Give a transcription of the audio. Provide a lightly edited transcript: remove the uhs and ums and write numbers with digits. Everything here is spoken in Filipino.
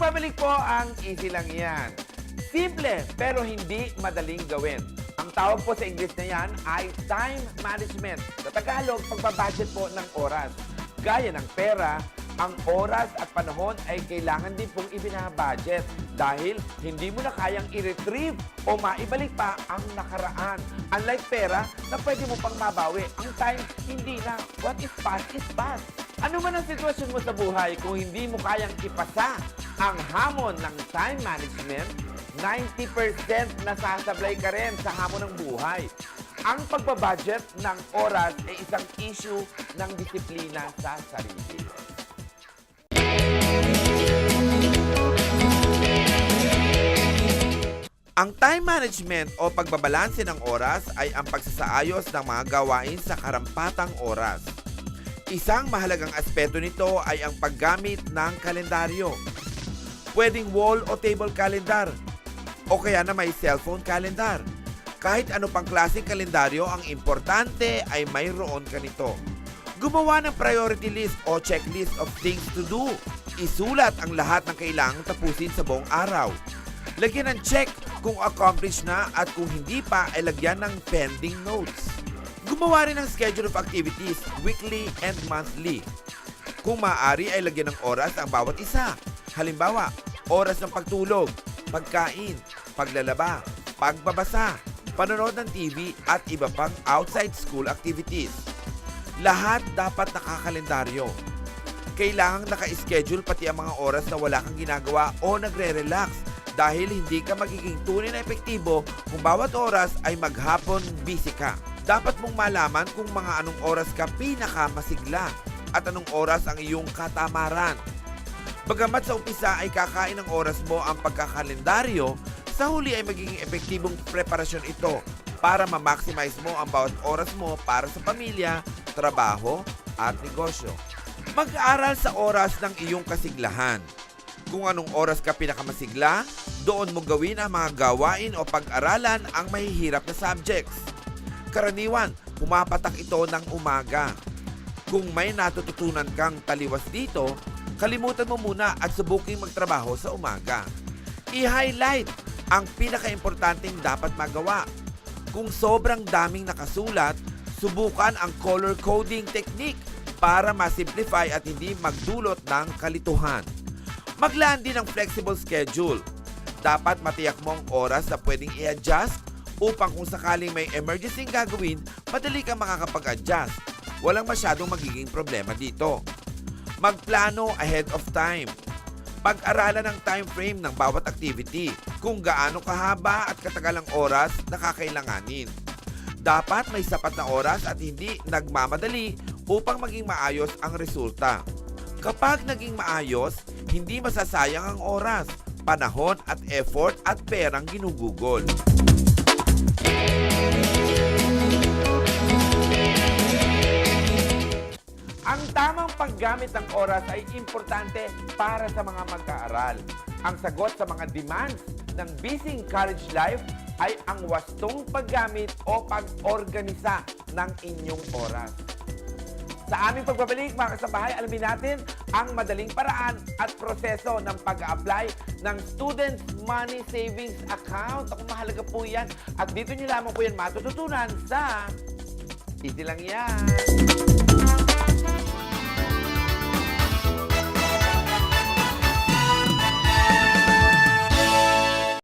Nagbabalik po ang easy lang yan. Simple pero hindi madaling gawin. Ang tawag po sa English na yan ay time management. Sa Tagalog, pagbabudget po ng oras. Gaya ng pera, ang oras at panahon ay kailangan din pong ibinabudget dahil hindi mo na kayang i-retrieve o maibalik pa ang nakaraan. Unlike pera na pwede mo pang mabawi, ang time hindi na. What is past is past. Ano man ang sitwasyon mo sa buhay, kung hindi mo kayang ipasa ang hamon ng time management, 90% nasasablay ka rin sa hamon ng buhay. Ang pagbabudget ng oras ay isang issue ng disiplina sa sarili. Ang time management o pagbabalanse ng oras ay ang pagsasaayos ng mga gawain sa karampatang oras. Isang mahalagang aspeto nito ay ang paggamit ng kalendaryo. Pwedeng wall o table calendar o kaya na may cellphone calendar. Kahit ano pang klaseng kalendaryo, ang importante ay mayroon ka nito. Gumawa ng priority list o checklist of things to do. Isulat ang lahat ng kailangang tapusin sa buong araw. Lagyan ng check kung accomplished na at kung hindi pa ay lagyan ng pending notes. Gumawa rin ng schedule of activities weekly and monthly. Kung maaari ay lagyan ng oras ang bawat isa. Halimbawa, oras ng pagtulog, pagkain, paglalaba, pagbabasa, panonood ng TV at iba pang outside school activities. Lahat dapat nakakalendaryo. Kailangang naka-schedule pati ang mga oras na wala kang ginagawa o nagre-relax dahil hindi ka magiging tunay na epektibo kung bawat oras ay maghapon busy ka. Dapat mong malaman kung mga anong oras ka pinakamasigla at anong oras ang iyong katamaran. Bagamat sa umpisa ay kakain ng oras mo ang pagkakalendaryo, sa huli ay magiging epektibong preparasyon ito para ma-maximize mo ang bawat oras mo para sa pamilya, trabaho at negosyo. Mag-aral sa oras ng iyong kasiglahan. Kung anong oras ka pinakamasigla, doon mo gawin ang mga gawain o pag-aralan ang mahihirap na subjects. Karaniwan, pumapatak ito ng umaga. Kung may natututunan kang taliwas dito, kalimutan mo muna at subuking magtrabaho sa umaga. I-highlight ang pinaka-importanting dapat magawa. Kung sobrang daming nakasulat, subukan ang color coding technique para ma-simplify at hindi magdulot ng kalituhan. Maglaan din ng flexible schedule. Dapat matiyak mo ang oras na pwedeng i-adjust upang kung sakaling may emergency gagawin, madali kang makakapag-adjust. Walang masyadong magiging problema dito. Magplano ahead of time. Pag-aralan ang time frame ng bawat activity, kung gaano kahaba at katagal ang oras na kakailanganin. Dapat may sapat na oras at hindi nagmamadali upang maging maayos ang resulta. Kapag naging maayos, hindi masasayang ang oras, panahon at effort at perang ginugugol. Ang tamang paggamit ng oras ay importante para sa mga mag-aaral. Ang sagot sa mga demands ng busy college life ay ang wastong paggamit o pag-organisa ng inyong oras. Sa aming pagbabalik, mga kasabahay, alamin natin ang madaling paraan at proseso ng pag-a-apply ng Student Money Savings Account. Ako, mahalaga po yan. At dito nyo lamang po yan matututunan sa Easy Lang Yan.